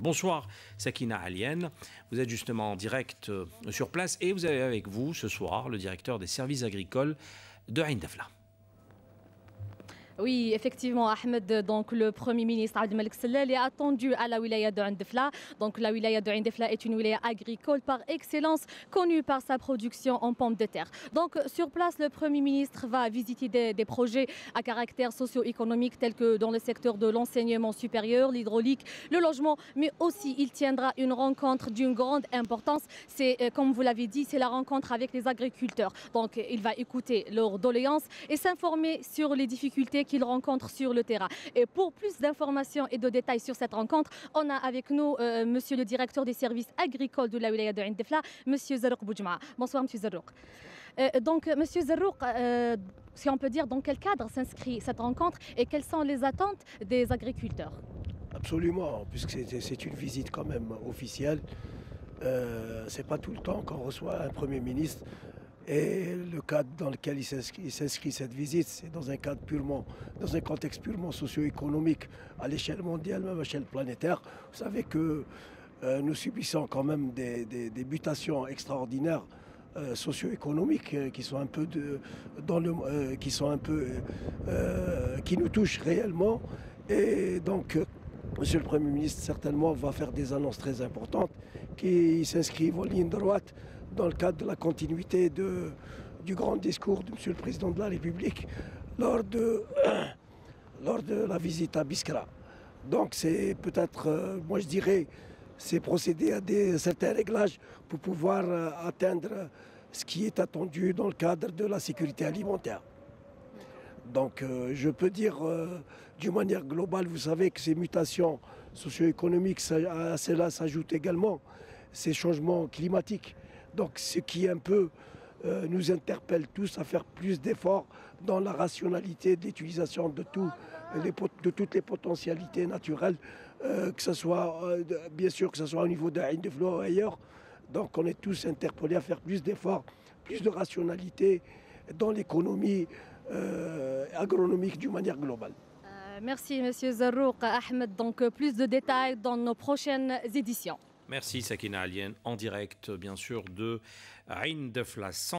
Bonsoir Sakina Alienne, vous êtes justement en direct sur place et vous avez avec vous ce soir le directeur des services agricoles de Ain Dafla. Oui, effectivement, Ahmed, donc le Premier ministre Abdelmalek Sellal est attendu à la wilaya de Ain Dafla. Donc la wilaya de Ain Dafla est une wilaya agricole par excellence, connue par sa production en pommes de terre. Donc sur place, le Premier ministre va visiter des projets à caractère socio-économique tels que dans le secteur de l'enseignement supérieur, l'hydraulique, le logement, mais aussi il tiendra une rencontre d'une grande importance. C'est, comme vous l'avez dit, c'est la rencontre avec les agriculteurs. Donc il va écouter leurs doléances et s'informer sur les difficultés qu'ils rencontrent sur le terrain. Et pour plus d'informations et de détails sur cette rencontre, on a avec nous monsieur le directeur des services agricoles de la wilaya de Ain Dafla, monsieur Zarrouk Boujma. Bonsoir monsieur Zarrouk. Donc monsieur Zarrouk, si on peut dire dans quel cadre s'inscrit cette rencontre et quelles sont les attentes des agriculteurs? Absolument, puisque c'est une visite quand même officielle. C'est pas tout le temps qu'on reçoit un Premier ministre. Et le cadre dans lequel il s'inscrit cette visite, c'est dans un contexte purement socio-économique à l'échelle mondiale, même à l'échelle planétaire. Vous savez que nous subissons quand même des mutations extraordinaires socio-économiques qui nous touchent réellement. Et donc, Monsieur le Premier ministre, certainement, va faire des annonces très importantes qui s'inscrivent en ligne droite dans le cadre de la continuité du grand discours de Monsieur le Président de la République lors de la visite à Biskra. Donc c'est peut-être, moi je dirais, c'est procéder à certains réglages pour pouvoir atteindre ce qui est attendu dans le cadre de la sécurité alimentaire. Donc je peux dire d'une manière globale, vous savez que ces mutations socio-économiques, à cela s'ajoutent également ces changements climatiques. Donc ce qui un peu nous interpelle tous à faire plus d'efforts dans la rationalité de l'utilisation de toutes les potentialités naturelles, que ce soit bien sûr que ce soit au niveau d'Ain Dafla ou ailleurs. Donc on est tous interpellés à faire plus d'efforts, plus de rationalité dans l'économie agronomique d'une manière globale. Merci monsieur Zarrouk. Ahmed, donc plus de détails dans nos prochaines éditions. Merci Sakina Alienne, en direct bien sûr de Ain Dafla.